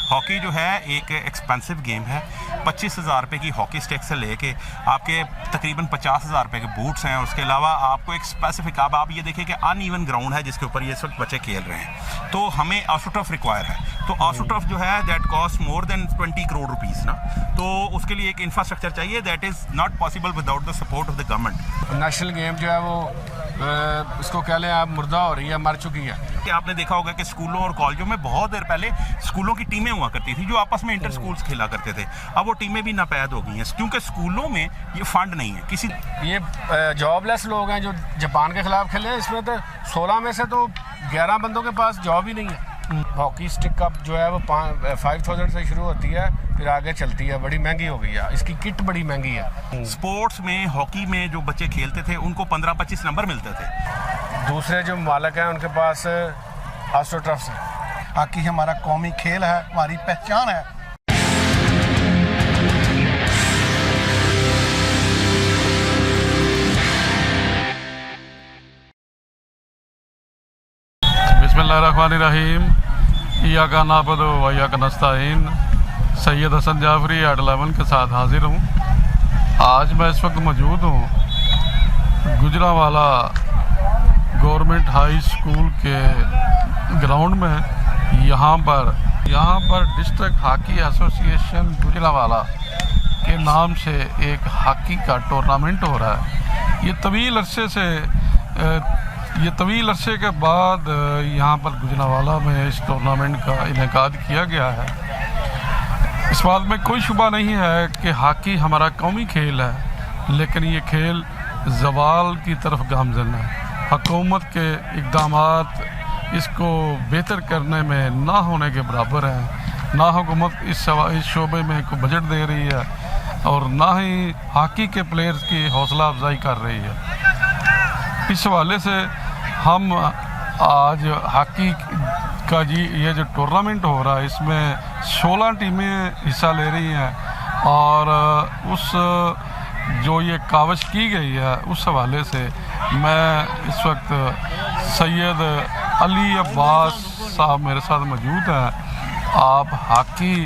Hockey जो है एक एक्सपेंसिव गेम है। 25,000 रुपये की हॉकी स्टिक से लेके आपके तकरीबन 50,000 रुपये के बूट्स हैं। उसके अलावा आपको एक स्पेसिफिक आप ये देखिए कि अनइवन ग्राउंड है जिसके ऊपर ये इस वक्त बच्चे खेल रहे हैं, तो हमें AstroTurf रिक्वायर है। तो AstroTurf जो है that cost more than 20 crore rupees ना, तो उसके लिए एक इंफ्रास्ट्रक्चर चाहिए that is not possible without the support of the government. National game जो है वो इसको कह लें आप मुर्दा हो रही है, मर चुकी है। कि आपने देखा होगा कि स्कूलों और कॉलेजों में बहुत देर पहले स्कूलों की टीमें हुआ करती थी जो आपस में इंटर स्कूल्स खेला करते थे। अब वो टीमें भी नापैद हो गई हैं क्योंकि स्कूलों में ये फंड नहीं है। किसी ये जॉबलेस लोग हैं जो जापान के खिलाफ खेले हैं, इसमें तो 16 में से तो 11 बंदों के पास जॉब ही नहीं है। हॉकी स्टिक कप जो है वो 5,000 से शुरू होती है, फिर आगे चलती है, बड़ी महंगी हो गई है, इसकी किट बड़ी महंगी है। स्पोर्ट्स में हॉकी में जो बच्चे खेलते थे उनको 15-25 नंबर मिलते थे। दूसरे जो मालिक हैं उनके पास AstroTurf से। हॉकी हमारा कौमी खेल है, हमारी पहचान है। बिस्मिल्लाहिर्रहमानिर्रहीम। इय्याका नअबुदु व इय्याका नस्तईन। सैयद हसन जाफरी एट11 के साथ हाजिर हूँ। आज मैं इस वक्त मौजूद हूँ गुजरांवाला गवर्नमेंट हाई स्कूल के ग्राउंड में। यहाँ पर डिस्ट्रिक्ट हॉकी एसोसिएशन गुजरांवाला के नाम से एक हॉकी का टूर्नामेंट हो रहा है। ये तवील अरसे के बाद यहाँ पर गुजरांवाला में इस टूर्नामेंट का इनेकाद किया गया है। इस बात में कोई शुबा नहीं है कि हॉकी हमारा कौमी खेल है, लेकिन ये खेल ज़वाल की तरफ गामज़न है। हुकूमत के इक़दामात इसको बेहतर करने में ना होने के बराबर हैं। ना हुकूमत इस शोबे में कोई बजट दे रही है और ना ही हॉकी के प्लेयर्स की हौसला अफजाई कर रही है। इस हवाले से हम आज हॉकी का ये जो टूर्नामेंट हो रहा है इसमें 16 टीमें हिस्सा ले रही हैं और उस जो ये कावश की गई है उस हवाले से मैं इस वक्त सैयद अली अब्बास साहब मेरे साथ मौजूद हैं। आप हॉकी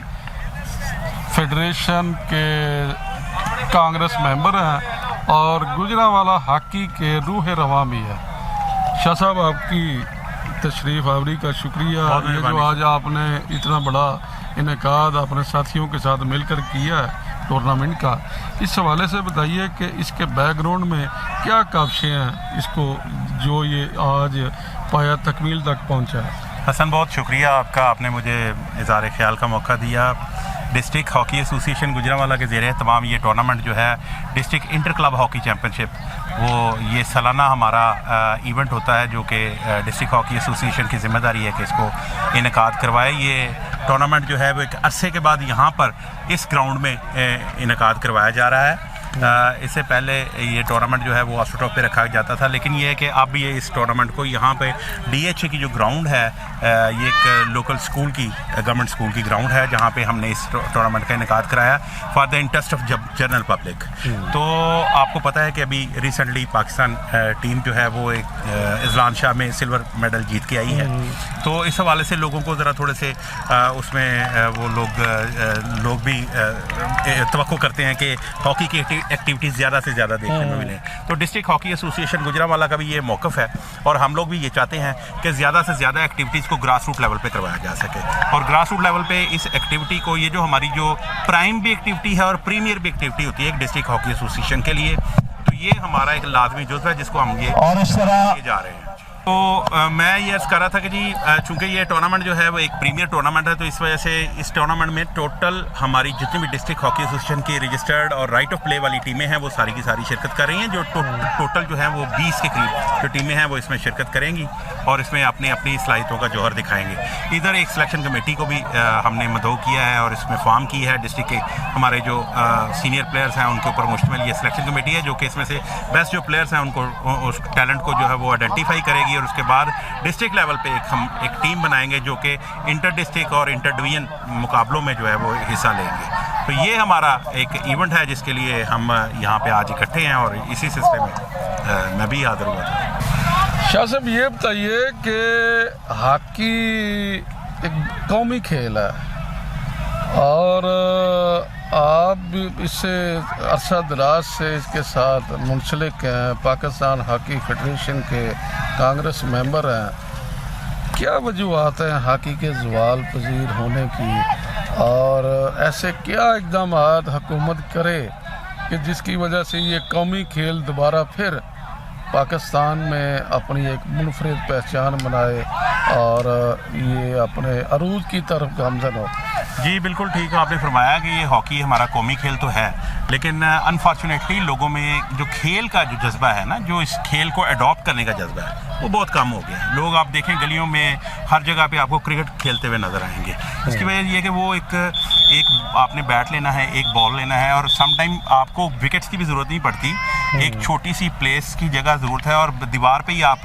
फेडरेशन के कांग्रेस मेंबर हैं और गुजरांवाला हॉकी के रूह रवां भी है। शाह साहब आपकी तशरीफ़ आवरी का शुक्रिया। ये जो आज आपने इतना बड़ा इनेकाद अपने साथियों के साथ मिलकर किया है टूर्नामेंट का, इस हवाले से बताइए कि इसके बैकग्राउंड में क्या काविशें हैं इसको जो ये आज पाया तकमील तक पहुंचा है। हसन बहुत शुक्रिया आपका, आपने मुझे इज़हार ख़्याल का मौका दिया। डिस्ट्रिक्ट हॉकी एसोसिएशन गुजरांवाला के ज़रिए तमाम ये टूर्नामेंट जो है district inter club hockey championship, वो ये सालाना हमारा इवेंट होता है जो कि डिस्ट्रिक्ट हॉकी एसोसिएशन की ज़िम्मेदारी है कि इसको इनेकाद करवाए। ये टूर्नामेंट जो है वो एक अरसे के बाद यहाँ पर इस ग्राउंड में इनेकाद करवाया जा रहा है। इससे पहले ये टूर्नामेंट जो है वो AstroTurf पे रखा जाता था, लेकिन ये है कि अब ये इस टूर्नामेंट को यहाँ पे DHA की जो ग्राउंड है, ये एक लोकल स्कूल की गवर्नमेंट स्कूल की ग्राउंड है जहाँ पे हमने इस टूर्नामेंट का इनेकाद कराया for the interest of general public. तो आपको पता है कि अभी रिसेंटली पाकिस्तान टीम जो है वो एक इज़लान शाह में सिल्वर मेडल जीत के आई है। तो इस हवाले से लोगों को ज़रा थोड़े से उसमें वो लोग भी तवक्को करते हैं कि हॉकी की एक्टिविटीज़ ज़्यादा से ज़्यादा देखने में मिले। तो डिस्ट्रिक्ट हॉकी एसोसिएशन गुजरांवाला का भी ये मौक़िफ़ है और हम लोग भी ये चाहते हैं कि ज़्यादा से ज़्यादा एक्टिविटीज़ को ग्रास रूट लेवल पे करवाया जा सके। और ग्रास रूट लेवल पे इस एक्टिविटी को, ये जो हमारी जो प्राइम भी एक्टिविटी है और प्रीमियर भी एक्टिविटी होती है एक डिस्ट्रिक्ट हॉकी एसोसिएशन के लिए, तो ये हमारा एक लाजमी जुज़्व है जिसको हम ये जा रहे हैं। तो मैं ये अर्ज़ कर रहा था कि जी चूँकि ये टूर्नामेंट जो है वो एक प्रीमियर टूर्नामेंट है, तो इस वजह से इस टूर्नामेंट में टोटल हमारी जितनी भी डिस्ट्रिक्ट हॉकी एसोसिएशन की रजिस्टर्ड और राइट ऑफ प्ले वाली टीमें हैं वो सारी की सारी शिरकत कर रही हैं। जो टोटल जो है वो 20 के करीब जो टीमें हैं वो इसमें शिरकत करेंगी और इसमें अपनी अपनी सलाहियतों का जौहर दिखाएंगे। इधर एक सिलेक्शन कमेटी को भी हमने मदऊ किया है और इसमें फॉर्म की है। डिस्ट्रिक्ट के हमारे जो सीनियर प्लेयर्स हैं उनके ऊपर मुश्तमिल ये सिलेक्शन कमेटी है जो कि इसमें से बेस्ट जो प्लेयर्स हैं उनको उस टैलेंट को जो है वो आइडेंटिफाई करेगी और उसके बाद डिस्ट्रिक्ट लेवल पे हम एक टीम बनाएंगे जो कि इंटर डिस्ट्रिक्ट और इंटर डिवीजन मुकाबलों में जो है वो हिस्सा लेंगे। तो ये हमारा एक इवेंट है जिसके लिए हम यहाँ पे आज इकट्ठे हैं और इसी सिलसिले में मैं भी हाजिर हुआ था। शाह साहब ये बताइए कि हॉकी एक कौमी खेल है और आप भी इससे अरसा दराज से इसके साथ मुंसलिक हैं, पाकिस्तान हॉकी फेडरेशन के कांग्रेस मेंबर हैं। क्या वजूहत हैं हॉकी के ज़वाल पजीर होने की, और ऐसे क्या इक़दाम हुकूमत करे कि जिसकी वजह से ये कौमी खेल दोबारा फिर पाकिस्तान में अपनी एक मुनफरिद पहचान बनाए और ये अपने अरूज की तरफ गामजन हो? जी बिल्कुल ठीक है, आपने फरमाया कि ये हॉकी हमारा कौमी खेल तो है, लेकिन अनफॉर्चुनेटली लोगों में जो खेल का जो जज्बा है ना, जो इस खेल को अडॉप्ट करने का जज्बा है, वो बहुत कम हो गया है। लोग आप देखें गलियों में हर जगह पे आपको क्रिकेट खेलते हुए नज़र आएंगे। इसकी वजह ये है कि वो एक आपने बैट लेना है, एक बॉल लेना है, और सम टाइम आपको विकेट्स की भी ज़रूरत नहीं पड़ती, एक छोटी सी प्लेस की जगह ज़रूरत है और दीवार पे ही आप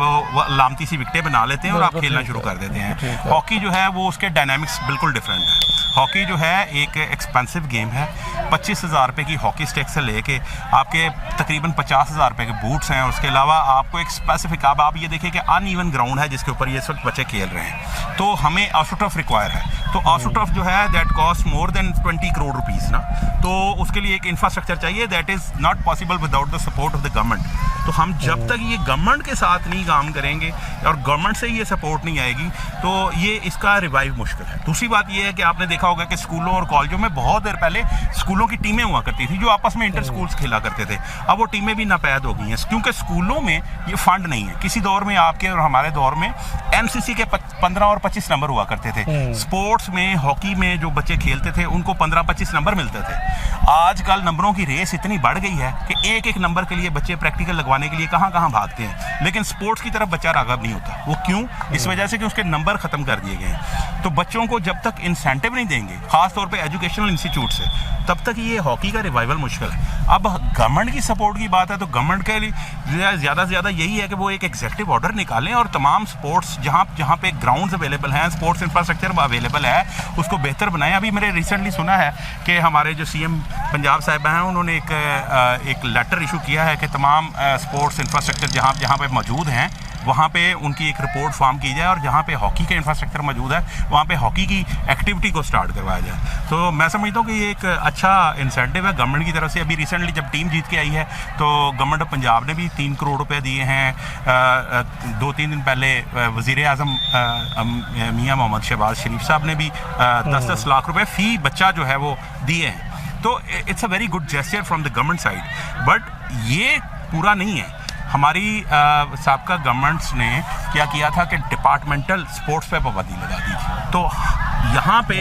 लामती सी विकेटें बना लेते हैं और आप खेलना शुरू कर देते हैं। हॉकी जो है वो उसके डायनामिक्स बिल्कुल डिफरेंट है। हॉकी जो है एक एक्सपेंसिव गेम है। 25,000 रुपये की हॉकी स्टिक से लेके आपके तकरीबन 50,000 रुपये के बूट्स हैं, उसके अलावा आपको एक स्पेसिफिक, अब आप ये देखिए कि अनइवन ग्राउंड है जिसके ऊपर ये इस वक्त बच्चे खेल रहे हैं, तो हमें ऑस्ट्रोटर्फ रिक्वायर है। तो ऑस्ट्रोटर्फ जो है that cost more than 20 crore rupees ना, तो उसके लिए एक इंफ्रास्ट्रक्चर चाहिए, that is not possible without the support of the government. तो हम जब तक ये गवर्नमेंट के साथ नहीं काम करेंगे और गवर्नमेंट से ये सपोर्ट नहीं आएगी तो ये इसका रिवाइव मुश्किल है। दूसरी बात ये है कि आपने देखा होगा कि स्कूलों और कॉलेजों में बहुत देर पहले स्कूलों की टीमें हुआ करती थी जो आपस में इंटर स्कूल्स खेला करते थे। अब वो टीमें भी नापैद हो गई हैं क्योंकि स्कूलों में ये फंड नहीं है। किसी दौर में आपके और हमारे दौर में एमसीसी के 15 और 25 नंबर हुआ करते थे। स्पोर्ट्स में हॉकी में जो बच्चे खेलते थे उनको 15-25 नंबर मिलते थे। आजकल नंबरों की रेस इतनी बढ़ गई है कि एक एक नंबर के लिए बच्चे प्रैक्टिकल लगवाने के लिए कहाँ कहाँ भागते हैं, लेकिन स्पोर्ट्स की तरफ बच्चा राग़ब नहीं होता। वो क्यों? इस वजह से कि उसके नंबर ख़त्म कर दिए गए हैं। तो बच्चों को जब तक इंसेंटिव नहीं देंगे, ख़ास तौर पे एजुकेशनल इंस्टीट्यूट से, तब तक ये हॉकी का रिवाइवल मुश्किल है। अब गवर्नमेंट की सपोर्ट की बात है तो गवर्नमेंट के लिए ज़्यादा से ज़्यादा यही है कि वो एक एग्जीक्यूटिव ऑर्डर निकालें और तमाम स्पोर्ट्स जहाँ जहाँ पे ग्राउंड्स अवेलेबल हैं, स्पोर्ट्स इंफ्रास्ट्रक्चर अवेलेबल है, उसको बेहतर बनाएं। अभी मैंने रिसेंटली सुना है कि हमारे जो सीएम पंजाब साहब हैं उन्होंने एक लेटर इशू किया है कि तमाम स्पोर्ट्स इंफ्रास्ट्रक्चर जहाँ जहाँ पे मौजूद हैं वहाँ पे उनकी एक रिपोर्ट फॉर्म की जाए और जहाँ पे हॉकी का इंफ्रास्ट्रक्चर मौजूद है वहाँ पे हॉकी की एक्टिविटी को स्टार्ट करवाया जाए। तो मैं समझता हूँ कि ये एक अच्छा इंसेंटिव है गवर्नमेंट की तरफ से। अभी रिसेंटली जब टीम जीत के आई है तो गवर्नमेंट ऑफ पंजाब ने भी 3 करोड़ रुपए दिए हैं। 2-3 दिन पहले वज़ीर आज़म मियाँ मोहम्मद शहबाज शरीफ साहब ने भी 10-10 लाख रुपए फ़ी बच्चा जो है वो दिए हैं। तो it's a very good gesture from the government side, but ये पूरा नहीं है। हमारी साबका गवर्नमेंट्स ने क्या किया था कि डिपार्टमेंटल स्पोर्ट्स पे पाबंदी लगा दी थी। तो यहाँ पे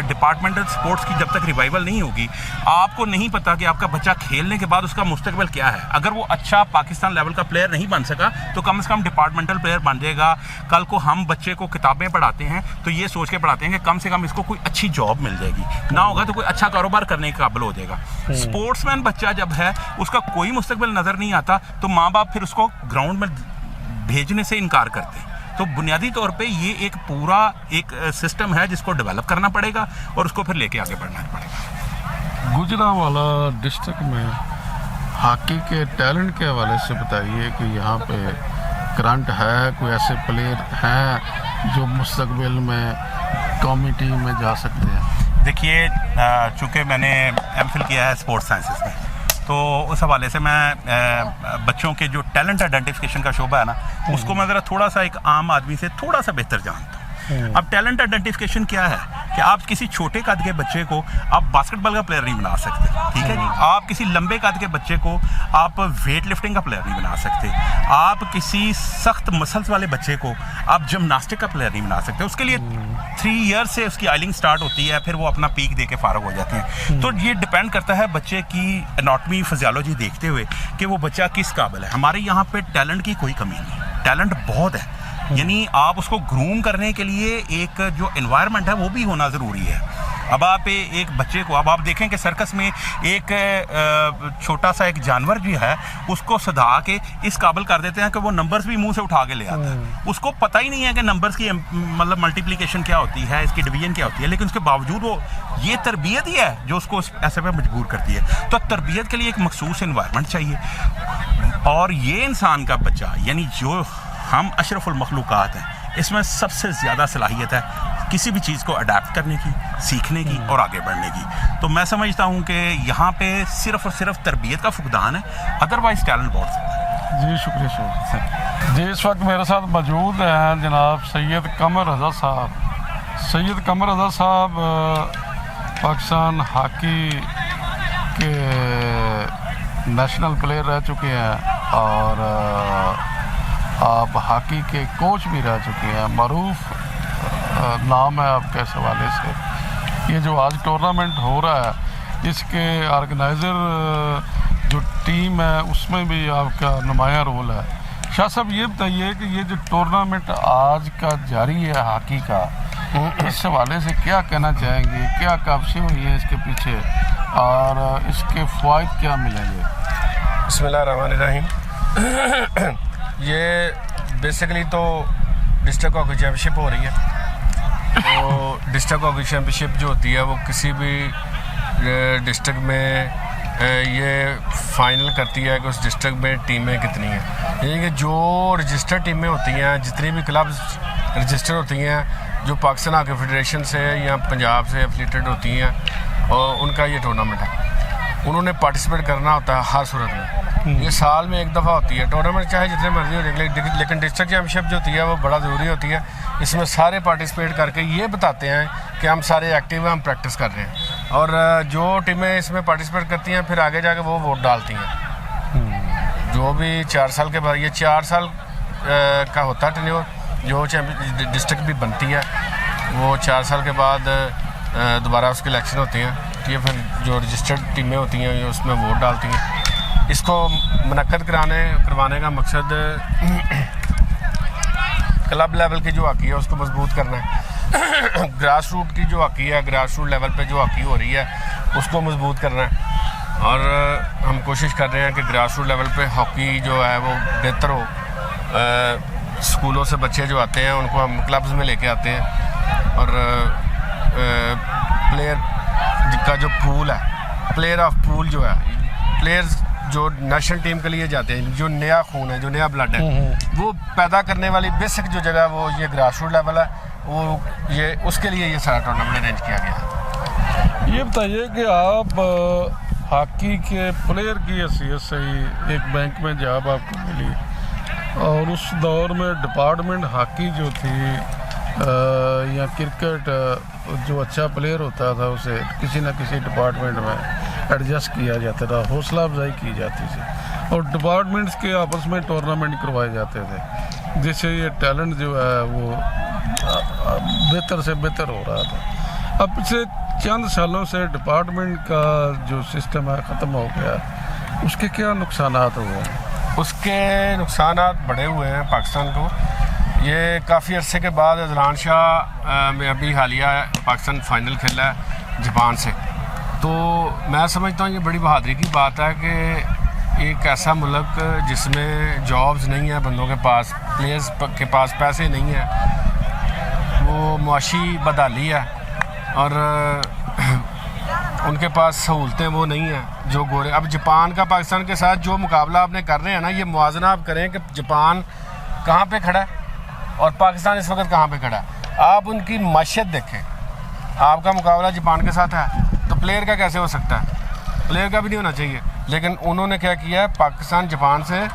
डिपार्टमेंटल स्पोर्ट्स की जब तक रिवाइवल नहीं होगी, आपको नहीं पता कि आपका बच्चा खेलने के बाद उसका मुस्तकबिल क्या है। अगर वो अच्छा पाकिस्तान लेवल का प्लेयर नहीं बन सका तो कम से कम डिपार्टमेंटल प्लेयर बन जाएगा। कल को हम बच्चे को किताबें पढ़ाते हैं तो ये सोच के पढ़ाते हैं कि कम से कम इसको कोई अच्छी जॉब मिल जाएगी, ना होगा तो कोई अच्छा कारोबार करने के काबिल हो जाएगा। स्पोर्ट्समैन बच्चा जब है उसका कोई मुस्तकबिल नज़र नहीं आता तो माँ बाप फिर उसको ग्राउंड में भेजने से इनकार करते हैं। तो बुनियादी तौर पे ये एक पूरा एक सिस्टम है जिसको डेवलप करना पड़ेगा और उसको फिर लेके आगे बढ़ना पड़ेगा। गुजरांवाला डिस्ट्रिक्ट में हॉकी के टैलेंट के हवाले से बताइए कि यहाँ पे करंट है, कोई ऐसे प्लेयर हैं जो मुस्तकबिल में कौमी टीम में जा सकते हैं? देखिए, चूँकि मैंने एमफिल किया है स्पोर्ट्स साइंसेस में, तो उस हवाले से मैं बच्चों के जो टैलेंट आइडेंटिफिकेशन का शोबा है ना, उसको मैं ज़रा थोड़ा सा एक आम आदमी से थोड़ा सा बेहतर जानता हूँ। अब टैलेंट आइडेंटिफिकेशन क्या है कि आप किसी छोटे कद के बच्चे को आप बास्केटबॉल का प्लेयर नहीं बना सकते, ठीक है जी। आप किसी लंबे कद के बच्चे को आप वेट लिफ्टिंग का प्लेयर नहीं बना सकते। आप किसी सख्त मसल्स वाले बच्चे को आप जिमनास्टिक का प्लेयर नहीं बना सकते। उसके लिए 3 ईयर से उसकी आइलिंग स्टार्ट होती है, फिर वो अपना पीक दे के फारग हो जाते हैं। तो ये डिपेंड करता है बच्चे की एनाटॉमी फिजियोलॉजी देखते हुए कि वो बच्चा किस काबिल है। हमारे यहाँ पे टैलेंट की कोई कमी नहीं है, टैलेंट बहुत है। यानी आप उसको ग्रूम करने के लिए एक जो एनवायरनमेंट है वो भी होना ज़रूरी है। अब आप एक बच्चे को, अब आप देखें कि सर्कस में एक छोटा सा एक जानवर जो है उसको सधा के इस काबिल कर देते हैं कि वो नंबर्स भी मुंह से उठा के ले आता है। उसको पता ही नहीं है कि नंबर्स की मतलब मल्टीप्लिकेशन क्या होती है, इसकी डिवीजन क्या होती है, लेकिन उसके बावजूद वो ये तरबियत ही है जो उसको ऐसे पे मजबूर करती है। तो तरबियत के लिए एक मखसूस एनवायरनमेंट चाहिए। और ये इंसान का बच्चा, यानी जो हम अशरफुल मखलूक़ात हैं, इसमें सबसे ज़्यादा सलाहियत है किसी भी चीज़ को अडेप्ट करने की, सीखने की और आगे बढ़ने की। तो मैं समझता हूँ कि यहाँ पे सिर्फ और सिर्फ तरबियत का फुकदान है, अदरवाइज टैलेंट बहुत है। जी शुक्रिया जी। इस वक्त मेरे साथ मौजूद हैं जनाब सैयद कमर रज़ा साहब। सैयद कमर रज़ा साहब पाकिस्तान हॉकी के नेशनल प्लेयर रह चुके हैं और आप हॉकी के कोच भी रह चुके हैं। मरूफ नाम है आपके इस हवाले से। ये जो आज टूर्नामेंट हो रहा है इसके ऑर्गेनाइज़र जो टीम है उसमें भी आपका नुमायाँ रोल है। शाह साहब ये बताइए कि ये जो टूर्नामेंट आज का जारी है हॉकी का, इस हवाले से क्या कहना चाहेंगे, क्या काबशी हुई है इसके पीछे और इसके फ़वाइद क्या मिलेंगे? बिस्मिल्लाहिर्रहमानिर्रहीम। ये बेसिकली तो डिस्ट्रिक्ट हॉकी चैम्पियनशिप हो रही है। तो डिस्ट्रिक्ट हॉकी चैम्पियनशिप जो होती है वो किसी भी डिस्ट्रिक्ट में ये फाइनल करती है कि उस डिस्ट्रिक्ट में टीमें कितनी हैं। यानी कि जो रजिस्टर्ड टीमें होती हैं, जितनी भी क्लब्स रजिस्टर होती हैं जो पाकिस्तान हॉकी फेडरेशन से या पंजाब से एफिलिएटेड होती हैं, और उनका ये टूर्नामेंट है। उन्होंने पार्टिसिपेट करना होता है हर सूरत में। ये साल में एक दफ़ा होती है टूर्नामेंट, चाहे जितने मर्जी हो, लेकिन डिस्ट्रिक्ट चैम्पियनशिप जो होती है वो बड़ा ज़रूरी होती है। इसमें सारे पार्टिसिपेट करके ये बताते हैं कि हम सारे एक्टिव हैं, हम प्रैक्टिस कर रहे हैं। और जो टीमें इसमें पार्टिसिपेट करती हैं फिर आगे जाके वो वोट डालती हैं। जो भी 4 साल के बाद, ये 4 साल का होता है टेन्योर, जो डिस्ट्रिक्ट भी बनती है वो 4 साल के बाद दोबारा उसकी इलेक्शन होती हैं। ये फिर जो रजिस्टर्ड टीमें होती हैं ये उसमें वोट डालती हैं। इसको मुनक्कद करवाने का मकसद क्लब लेवल की जो हॉकी है उसको मजबूत करना है। ग्रास रूट की जो हॉकी है, ग्रास रूट लेवल पे जो हॉकी हो रही है उसको मजबूत करना है। और हम कोशिश कर रहे हैं कि ग्रास रूट लेवल पे हॉकी जो है वो बेहतर हो। स्कूलों से बच्चे जो आते हैं उनको हम क्लब्स में लेके आते हैं और प्लेयर का जो पूल है, प्लेयर ऑफ पूल जो है, प्लेयर्स जो नेशनल टीम के लिए जाते हैं, जो नया खून है, जो नया ब्लड है, वो पैदा करने वाली बेसिक जो जगह वो ये ग्रास रूट लेवल है, वो ये उसके लिए ये सारा टूर्नामेंट अरेंज किया गया है। ये बताइए कि आप हॉकी के प्लेयर की हैसियत से ही एक बैंक में जॉब आपको मिली और उस दौर में डिपार्टमेंट हॉकी जो थी या क्रिकेट जो अच्छा प्लेयर होता था उसे किसी न किसी डिपार्टमेंट में एडजस्ट किया जाता था, हौसला अफजाई की जाती थी और डिपार्टमेंट्स के आपस में टूर्नामेंट करवाए जाते थे, जिससे ये टैलेंट जो है वो बेहतर से बेहतर हो रहा था। अब पिछले चंद सालों से डिपार्टमेंट का जो सिस्टम है ख़त्म हो गया, उसके क्या नुकसानात हुए हैं? उसके नुकसानात बड़े हुए हैं पाकिस्तान को। ये काफ़ी अरसे के बाद अजलान शाह में अभी हालिया पाकिस्तान फाइनल खेला है जापान से, तो मैं समझता हूँ ये बड़ी बहादुरी की बात है कि एक ऐसा मुल्क जिसमें जॉब्स नहीं है बंदों के पास, प्लेयर्स के पास पैसे नहीं है, वो मुआशी बदहाली है और उनके पास सहूलतें वो नहीं हैं जो गोरे। अब जापान का पाकिस्तान के साथ जो मुकाबला आपने कर रहे हैं ना, ये मुआवजा आप करें कि जापान कहाँ पे खड़ा है और पाकिस्तान इस वक्त कहाँ पे खड़ा है। आप उनकी माशियत देखें, आपका मुकाबला जापान के साथ है तो प्लेयर का कैसे हो सकता है? प्लेयर का भी नहीं होना चाहिए। लेकिन उन्होंने क्या किया है, पाकिस्तान जापान से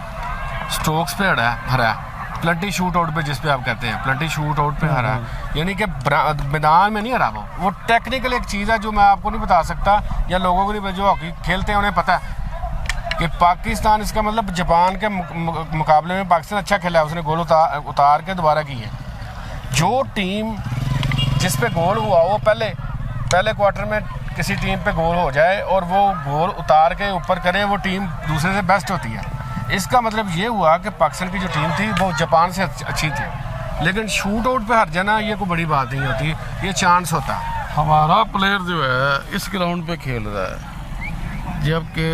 स्ट्रोक्स पे हरा है, प्लटी शूट आउट पे, जिस पे आप कहते हैं प्लटी शूट आउट पे हरा है, यानी कि मैदान में नहीं हरा। वो टेक्निकल एक चीज़ है जो मैं आपको नहीं बता सकता या लोगों को नहीं, जो हॉकी खेलते हैं उन्हें पता है कि पाकिस्तान, इसका मतलब जापान के मुकाबले में पाकिस्तान अच्छा खेला है, उसने गोल उतार के दोबारा की है। जो टीम जिस पे गोल हुआ वो पहले क्वार्टर में किसी टीम पे गोल हो जाए और वो गोल उतार के ऊपर करे, वो टीम दूसरे से बेस्ट होती है। इसका मतलब ये हुआ कि पाकिस्तान की जो टीम थी वो जापान से अच्छी थी, लेकिन शूट आउट पे हार जाना ये कोई बड़ी बात नहीं होती, ये चांस होता है। हमारा प्लेयर जो है इस ग्राउंड पे खेल रहा है, जबकि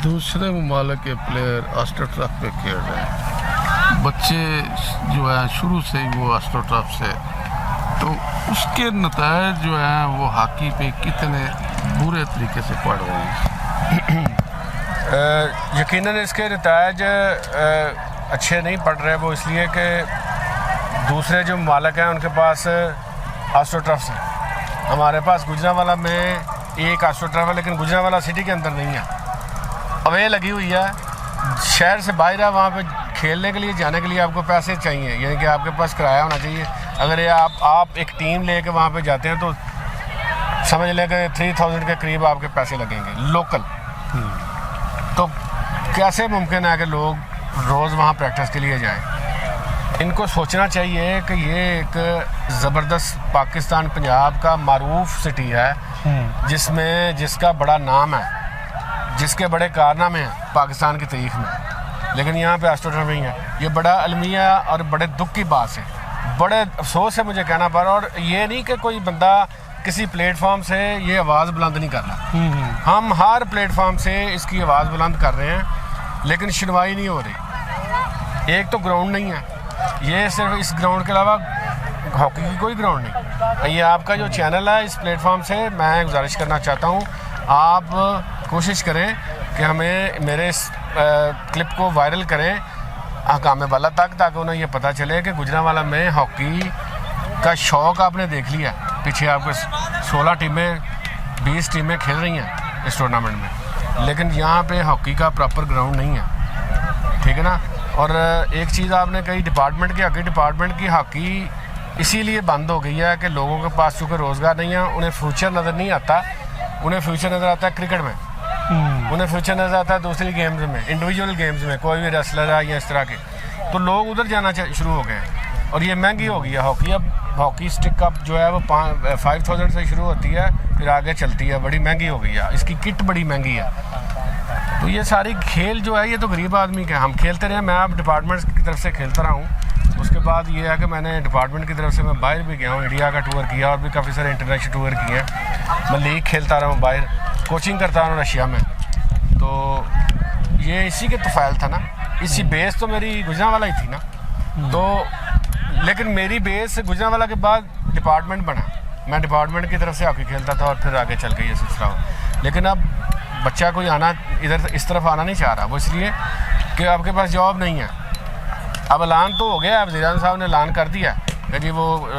दूसरे ममालिक के प्लेयर एस्ट्रोटर्फ पे खेल रहे हैं। बच्चे जो है शुरू से ही वो एस्ट्रोटर्फ से, तो उसके नतायज जो हैं वो हॉकी पे कितने बुरे तरीके से पड़ रहे हैं। यकीनन इसके नतायज अच्छे नहीं पड़ रहे, वो इसलिए कि दूसरे जो ममालिक हैं उनके पास एस्ट्रोटर्फ से। हमारे पास गुजरांवाला में एक एस्ट्रोटर्फ है, लेकिन गुजरांवाला सिटी के अंदर नहीं है, अवे लगी हुई है, शहर से बाहर है। वहाँ पे खेलने के लिए जाने के लिए आपको पैसे चाहिए, यानी कि आपके पास किराया होना चाहिए। अगर ये आप एक टीम लेके वहाँ पे जाते हैं तो समझ लें कि 3000 के करीब आपके पैसे लगेंगे लोकल। तो कैसे मुमकिन है कि लोग रोज़ वहाँ प्रैक्टिस के लिए जाएं? इनको सोचना चाहिए कि ये एक ज़बरदस्त पाकिस्तान पंजाब का मारूफ सिटी है, जिसका बड़ा नाम है, जिसके बड़े कारनामे हैं पाकिस्तान की तारीख में, लेकिन यहाँ पे एस्ट्रोटर्फ नहीं है। ये बड़ा अलमिया और बड़े दुख की बात है, बड़े अफसोस से मुझे कहना पड़ रहा। और ये नहीं कि कोई बंदा किसी प्लेटफॉर्म से ये आवाज़ बुलंद नहीं कर रहा, हम हर प्लेटफॉर्म से इसकी आवाज़ बुलंद कर रहे हैं, लेकिन सुनवाई नहीं हो रही। एक तो ग्राउंड नहीं है, ये सिर्फ इस ग्राउंड के अलावा हॉकी की कोई ग्राउंड नहीं। ये आपका जो चैनल है, इस प्लेटफॉर्म से मैं गुजारिश करना चाहता हूँ, आप कोशिश करें कि हमें मेरे इस क्लिप को वायरल करें हकाम वाला तक, ताकि उन्हें ये पता चले कि गुजरांवाला में हॉकी का शौक़ आपने देख लिया। पीछे आपको 16 टीमें 20 टीमें खेल रही हैं इस टूर्नामेंट में, लेकिन यहाँ पे हॉकी का प्रॉपर ग्राउंड नहीं है, ठीक है ना। और एक चीज़ आपने कही, डिपार्टमेंट की हॉकी डिपार्टमेंट की हॉकी इसीलिए बंद हो गई है कि लोगों के पास चूँकि रोज़गार नहीं है, उन्हें फ्यूचर नज़र नहीं आता। उन्हें फ्यूचर नज़र आता है क्रिकेट में, उन्हें फ्यूचर नज़र आता है दूसरी गेम्स में, इंडिविजुअल गेम्स में, कोई भी रेसलर है या इस तरह के, तो लोग उधर जाना शुरू हो गए हैं। और ये महंगी हो गई है हॉकी। अब हॉकी स्टिक अप जो है वो 5000 से शुरू होती है, फिर आगे चलती है, बड़ी महंगी हो गई है, इसकी किट बड़ी महंगी है। तो ये सारी खेल जो है ये तो गरीब आदमी के, हम खेलते रहे, मैं अब डिपार्टमेंट की तरफ से खेलता रहा हूँ। उसके बाद ये है कि मैंने डिपार्टमेंट की तरफ से मैं बाहर भी गया हूँ, इंडिया का टूर किया और भी काफ़ी सारे इंटरनेशनल टूर किए हैं। मैं लीग खेलता रहा हूँ, बाहर कोचिंग करता रहा हूँ रशिया में। तो ये इसी के तफ़ैल था ना, इसी बेस तो मेरी गुजरांवाला ही थी ना। तो लेकिन मेरी बेस गुजरांवाला के बाद डिपार्टमेंट बना, मैं डिपार्टमेंट की तरफ से हॉकी खेलता था और फिर आगे चल के ये सिलसिला हो। लेकिन अब बच्चा कोई आना इधर इस तरफ आना नहीं चाह रहा, वो इसलिए कि आपके पास जॉब नहीं है। अब ऐलान तो हो गया, वज़ीर आज़म साहब ने ऐलान कर दिया कि जी वो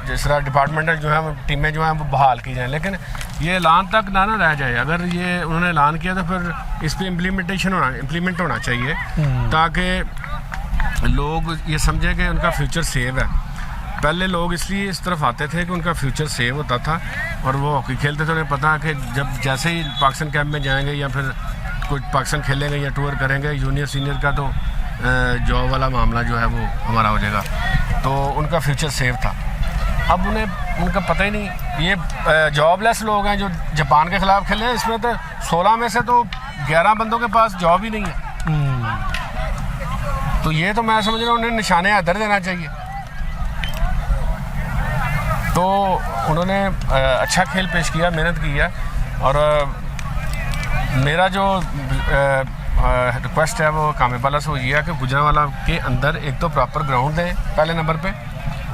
जिस तरह डिपार्टमेंटल जो है टीमें जो हैं वो बहाल की जाएँ, लेकिन ये ऐलान तक ना रह जाए। अगर ये उन्होंने ऐलान किया तो फिर इस पर इम्प्लीमेंट होना चाहिए, ताकि लोग ये समझें कि उनका फ्यूचर सेव है। पहले लोग इसलिए इस तरफ आते थे कि उनका फ्यूचर सेव होता था और वो हॉकी खेलते थे, उन्हें पता है कि जब जैसे ही पाकिस्तान कैंप में जाएंगे या फिर कुछ पाकिस्तान खेलेंगे या टूर करेंगे जूनियर सीनियर का, तो जॉब वाला मामला जो है वो हमारा हो जाएगा, तो उनका फ्यूचर सेव था। अब उनका पता ही नहीं। ये जॉबलेस लोग हैं जो जापान के ख़िलाफ़ खेले हैं, इसमें तो 16 में से तो 11 बंदों के पास जॉब ही नहीं है। तो ये तो मैं समझ रहा हूँ उन्हें निशाने अदर देना चाहिए। तो उन्होंने अच्छा खेल पेश किया, मेहनत की है, और मेरा जो रिक्वेस्ट है वो कामेबाला से ये है कि गुजरांवाला के अंदर एक तो प्रॉपर ग्राउंड दें पहले नंबर पे,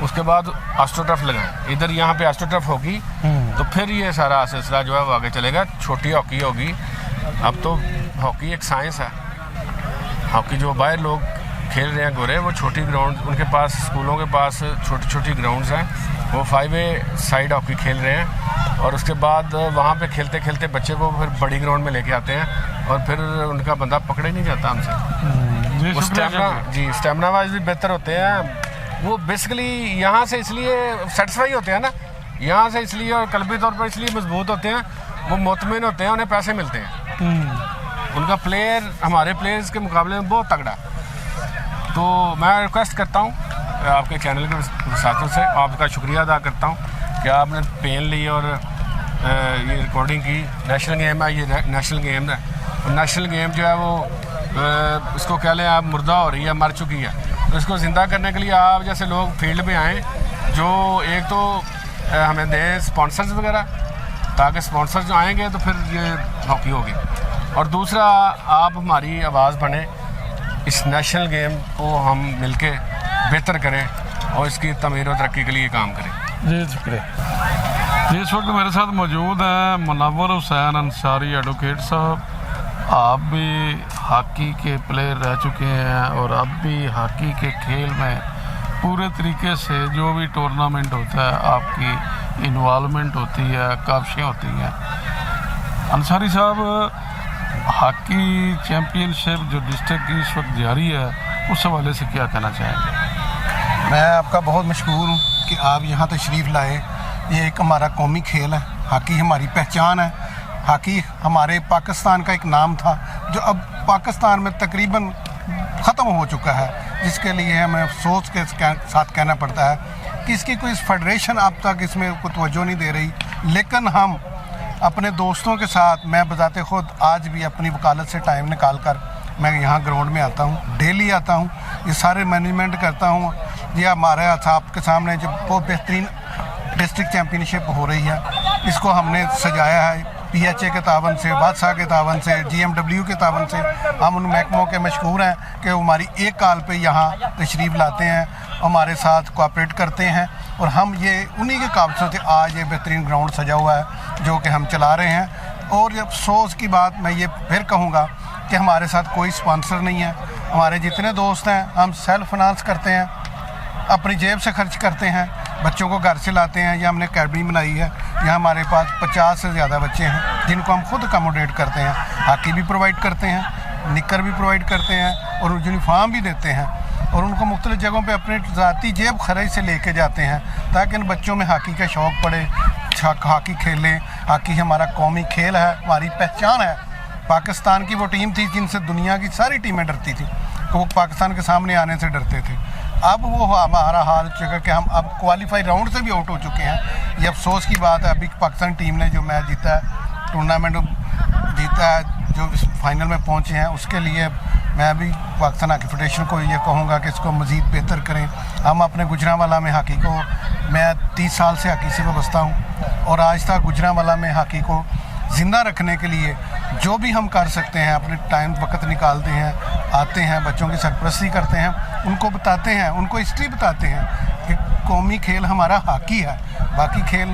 उसके बाद एस्ट्रोटर्फ लगाएं। इधर यहाँ पे एस्ट्रोटर्फ होगी तो फिर ये सारा सिलसिला जो है वो आगे चलेगा। छोटी हॉकी होगी, अब तो हॉकी एक साइंस है। हॉकी जो बाहर लोग खेल रहे हैं गोरे, वो छोटी ग्राउंड, उनके पास स्कूलों के पास छोटी छोटी ग्राउंड्स हैं, वो 5 साइड हॉकी खेल रहे हैं, और उसके बाद वहाँ पे खेलते खेलते बच्चे को फिर बड़ी ग्राउंड में लेके आते हैं और फिर उनका बंदा पकड़े नहीं जाता हमसे। वो स्टेमिना वाइज भी बेहतर होते हैं। वो बेसिकली यहाँ से इसलिए सेटिस्फाई होते हैं ना, यहाँ से इसलिए और कल्बी तौर पर इसलिए मजबूत होते हैं, वो मुतमिन होते हैं, उन्हें पैसे मिलते हैं। उनका प्लेयर हमारे प्लेयर्स के मुकाबले में बहुत तगड़ा। तो मैं रिक्वेस्ट करता हूँ आपके चैनल के साथियों से, आपका शुक्रिया अदा करता हूँ कि आपने पेन ली और ये रिकॉर्डिंग की। नेशनल गेम है, ये नेशनल गेम है, और नेशनल गेम जो है वो इसको कह लें आप मुर्दा हो रही है, मर चुकी है, तो इसको ज़िंदा करने के लिए आप जैसे लोग फील्ड में आएँ, जो एक तो हमें दें स्पॉन्सर्स वगैरह, ताकि स्पॉन्सर्स जो आएंगे तो फिर ये हॉकी होगी, और दूसरा आप हमारी आवाज़ बने, इस नेशनल गेम को हम मिलके बेहतर करें और इसकी तमीर और तरक्की के लिए काम करें। जी शुक्रिया जी। इस वक्त मेरे साथ मौजूद हैं मुनव्वर हुसैन अंसारी एडवोकेट साहब। आप भी हॉकी के प्लेयर रह चुके हैं और अब भी हॉकी के खेल में पूरे तरीके से जो भी टूर्नामेंट होता है आपकी इन्वॉल्वमेंट होती है, काबशें होती हैं। अंसारी साहब, हॉकी चैम्पियनशिप जो डिस्ट्रिक्ट की इस वक्त जारी है, उस हवाले से क्या कहना चाहेंगे? मैं आपका बहुत मशहूर हूँ कि आप यहाँ तशरीफ़ लाए। ये एक हमारा कौमी खेल है, हॉकी हमारी पहचान है। हॉकी हमारे पाकिस्तान का एक नाम था जो अब पाकिस्तान में तकरीबन ख़त्म हो चुका है, जिसके लिए हमें अफसोस के साथ कहना पड़ता है कि इसकी कोई फेडरेशन अब तक इसमें कोई तवज्जो नहीं दे रही। लेकिन हम अपने दोस्तों के साथ, मैं बजाते खुद आज भी अपनी वकालत से टाइम निकाल कर मैं यहाँ ग्राउंड में आता हूँ, डेली आता हूँ, ये सारे मैनेजमेंट करता हूँ। ये हमारे आपके सामने जो बहुत बेहतरीन डिस्ट्रिक्ट चैम्पियनशिप हो रही है, इसको हमने सजाया है PHA के तावन से, बादशाह के तावन से, GMW के तावन से। हम उन महकमों के मशहूर हैं कि वो हमारी एक कॉल पे यहाँ तशरीफ़ लाते हैं, हमारे साथ कोऑपरेट करते हैं, और हम ये उन्हीं के काबज़ों से आज ये बेहतरीन ग्राउंड सजा हुआ है जो कि हम चला रहे हैं। और अफसोस की बात मैं ये फिर कहूँगा कि हमारे साथ कोई स्पॉन्सर नहीं है। हमारे जितने दोस्त हैं हम सेल्फ फाइनेंस करते हैं, अपनी जेब से खर्च करते हैं, बच्चों को घर से लाते हैं। ये हमने अकेडमी बनाई है, यहाँ हमारे पास 50 से ज़्यादा बच्चे हैं जिनको हम खुद अकोमोडेट करते हैं। हॉकी भी प्रोवाइड करते हैं, निकर भी प्रोवाइड करते हैं और यूनिफॉर्म भी देते हैं, और उनको मुख्तलिफ़ जगहों पे अपने ज़ाती जेब खर्च से लेके जाते हैं ताकि इन बच्चों में हॉकी का शौक़ पड़े, हॉकी खेलें। हॉकी हमारा कौमी खेल है, हमारी पहचान है। पाकिस्तान की वो टीम थी जिनसे दुनिया की सारी टीमें डरती थी, तो वो पाकिस्तान के सामने आने से डरते थे। अब वो हमारा हाल चुका कि हम अब क्वालिफाई राउंड से भी आउट हो चुके हैं। ये अफसोस की बात है। अभी पाकिस्तान टीम ने जो मैच जीता है, टूर्नामेंट जीता है, जो फाइनल में पहुंचे हैं, उसके लिए मैं भी पाकिस्तान हॉकी फेडरेशन को ये कहूँगा कि इसको मज़ीद बेहतर करें। हम अपने गुजरांवाला में हॉकी को, मैं 30 साल से हॉकी से वाबस्ता हूँ, और आज तक गुजरांवाला में हॉकी को ज़िंदा रखने के लिए जो भी हम कर सकते हैं, अपने टाइम वक्त निकालते हैं, आते हैं, बच्चों की सरपरस्ती करते हैं, उनको बताते हैं, उनको हिस्ट्री बताते हैं कि कौमी खेल हमारा हॉकी है। बाकी खेल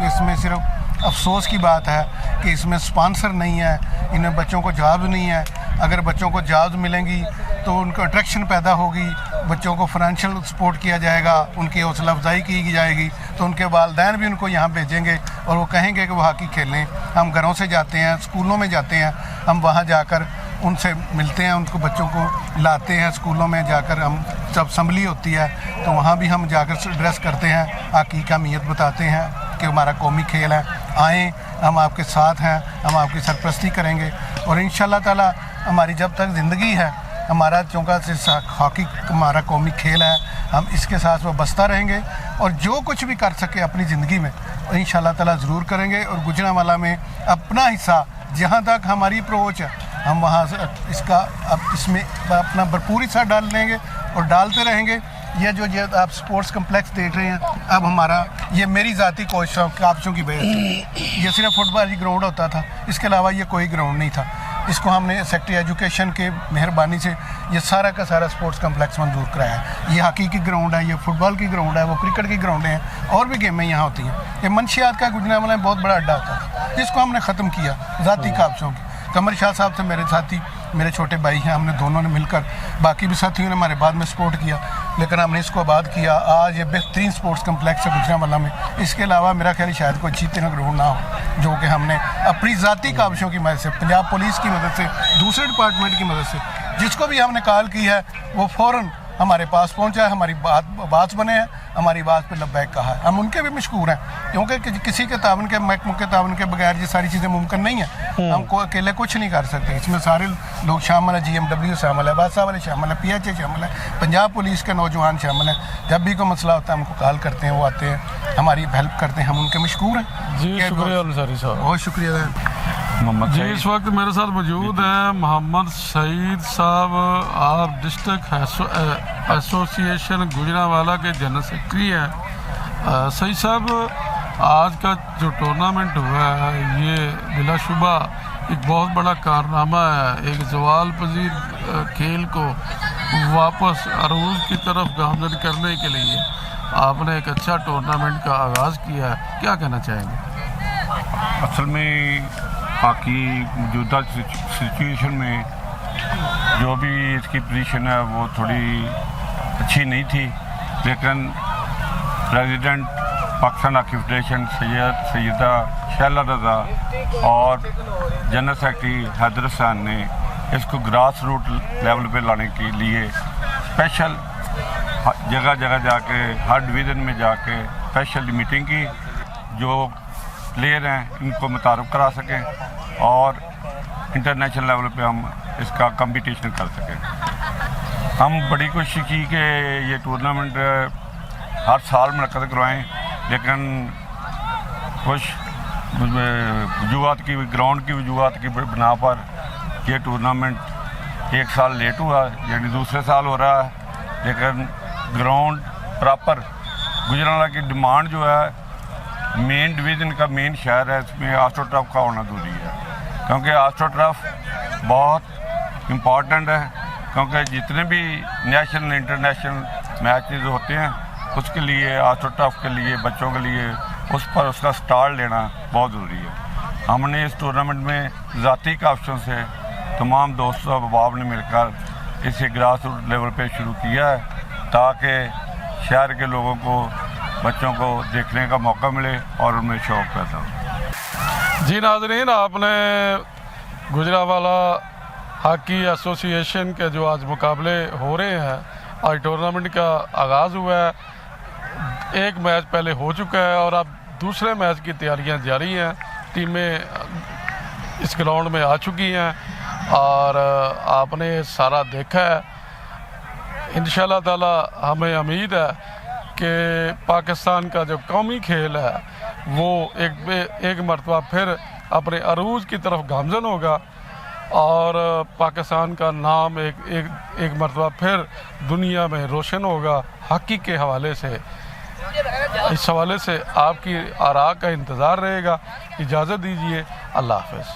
इसमें सिर्फ अफसोस की बात है कि इसमें स्पॉन्सर नहीं है, इन्हें बच्चों को जॉब नहीं है। अगर बच्चों को जॉब मिलेंगी तो उनको अट्रैक्शन पैदा होगी, बच्चों को फाइनेंशियल सपोर्ट किया जाएगा, उनकी हौसला अफजाई की जाएगी, तो उनके वालिदैन भी उनको यहाँ भेजेंगे और वो कहेंगे कि वो हॉकी खेलें। हम घरों से जाते हैं, स्कूलों में जाते हैं, हम वहाँ जाकर उनसे मिलते हैं, उनको बच्चों को लाते हैं। स्कूलों में जाकर हम जब असम्बली होती है तो वहाँ भी हम जाकर एड्रेस करते हैं, हॉकी का अहमियत बताते हैं कि हमारा कौमी खेल है, आएँ, हम आपके साथ हैं, हम आपकी सरपरस्ती करेंगे। और इंशाअल्लाह ताला हमारी जब तक ज़िंदगी है, हमारा चूँकि हॉकी हमारा कौमी खेल है, हम इसके साथ वो बसता रहेंगे, और जो कुछ भी कर सके अपनी ज़िंदगी में इंशाअल्लाह ताला ज़रूर करेंगे। और गुजरांवाला में अपना हिस्सा, जहाँ तक हमारी अप्रोच है, हम वहाँ से इसका अब इसमें अपना भरपूर हिस्सा डाल देंगे और डालते रहेंगे। ये जो आप स्पोर्ट्स कम्प्लेक्स देख रहे हैं, अब हमारा ये मेरी ज़ाती काबशों की वजह से ये सिर्फ फुटबॉल ही ग्राउंड होता था, इसके अलावा ये कोई ग्राउंड नहीं था। इसको हमने सेक्रेटरी एजुकेशन के मेहरबानी से ये सारा का सारा स्पोर्ट्स कम्प्लेक्स मंजूर कराया है। ये हॉकी की ग्राउंड है, ये फुटबॉल की ग्राउंड है, वो क्रिकेट की ग्राउंड है, और भी गेमें यहाँ होती हैं। ये मंशियात का गुजरांवाला में बहुत बड़ा अड्डा होता था, जिसको हमने ख़त्म किया ज़ाती काबशों की। कमर शाह साहब से मेरे साथी, मेरे छोटे भाई हैं, हमने दोनों ने मिलकर, बाकी भी साथियों ने हमारे बाद में सपोर्ट किया, लेकिन हमने इसको आबाद किया। आज ये बेहतरीन स्पोर्ट्स कम्प्लेक्स है गुजरांवाला में। इसके अलावा मेरा ख्याल शायद कोई अच्छी तरह ग्राउंड ना हो, जो कि हमने अपनी ज़ाती काबशों की मदद से, पंजाब पुलिस की मदद से, दूसरे डिपार्टमेंट की मदद से, जिसको भी हमने कॉल की है वो फ़ौरन हमारे पास पहुंचा है, हमारी बात बने हैं, हमारी बात पे लब्बैक कहा है। हम उनके भी मशहूर हैं, क्योंकि किसी के तावन के, महकमों के तावन के बगैर ये सारी चीज़ें मुमकिन नहीं है। हम को अकेले कुछ नहीं कर सकते, इसमें सारे लोग शामिल है, GMW शामिल है, बादशाह वाले शामिल है, PHA शामिल है, पंजाब पुलिस के नौजवान शामिल हैं। जब भी कोई मसला होता है हमको कॉल करते हैं, वो आते हैं, हमारी हेल्प करते हैं, हम उनके मशहूर हैं। जी शुक्रिया अंसारी साहब, बहुत शुक्रिया जी। इस वक्त मेरे साथ मौजूद हैं मोहम्मद सईद साहब, आप डिस्ट्रिक्ट एसोसिएशन गुजरांवाला के जनरल सेक्रेटरी हैं। सईद साहब, आज का जो टूर्नामेंट हुआ है ये बिलाशुबा एक बहुत बड़ा कारनामा है, एक जवाल पजीर खेल को वापस अरूज की तरफ गामजन करने के लिए आपने एक अच्छा टूर्नामेंट का आगाज़ किया है, क्या कहना चाहेंगे? असल में हॉकी मौजूदा सिचुएशन में जो भी इसकी पोजीशन है वो थोड़ी अच्छी नहीं थी, लेकिन president Pakistan hockey federation Syeda Shaila Raza और जनरल सेक्रेटरी हैदर हुसैन ने इसको ग्रास रूट लेवल पे लाने के लिए स्पेशल जगह जगह जाके हर डिवीज़न में जाके स्पेशल मीटिंग की, जो प्लेयर हैं इनको मुतारफ़ करा सकें और इंटरनेशनल लेवल पे हम इसका कंपटीशन कर सकें। हम बड़ी कोशिश की कि ये टूर्नामेंट हर साल मुनक़्क़द करवाएं, लेकिन कुछ वजूहत की ग्राउंड की वजूहत की बिना पर ये टूर्नामेंट एक साल लेट हुआ, यानी दूसरे साल हो रहा है। लेकिन ग्राउंड प्रॉपर गुजरांवाला की डिमांड जो है मेन डिवीज़न का मेन शहर है, इसमें आस्ट्रो टर्फ का होना जरूरी है, क्योंकि आस्ट्रो टर्फ बहुत इम्पॉर्टेंट है, क्योंकि जितने भी नेशनल इंटरनेशनल मैचेस होते हैं उसके लिए आस्ट्रो टर्फ के लिए बच्चों के लिए उस पर उसका स्टाल लेना बहुत ज़रूरी है। हमने इस टूर्नामेंट में ज़ाती का ऑप्शन से तमाम दोस्तों अहबाब ने मिलकर इसे ग्रास रूट लेवल पे शुरू किया है, ताकि शहर के लोगों को बच्चों को देखने का मौका मिले और उनमें शौक़ पैदा हो। जी नाज़रीन, आपने गुजरांवाला हॉकी एसोसिएशन के जो आज मुकाबले हो रहे हैं, आज टूर्नामेंट का आगाज़ हुआ है। एक मैच पहले हो चुका है और अब दूसरे मैच की तैयारियां जारी हैं। टीमें इस ग्राउंड में आ चुकी हैं और आपने सारा देखा है। इंशाल्लाह ताला हमें उम्मीद है कि पाकिस्तान का जो कौमी खेल है वो एक मरतबा फिर अपने अरूज की तरफ गामजन होगा और पाकिस्तान का नाम एक मरतबा फिर दुनिया में रोशन होगा हॉकी के हवाले से। इस हवाले से आपकी आरा का इंतज़ार रहेगा। इजाज़त दीजिए, अल्लाह हाफ़िज़।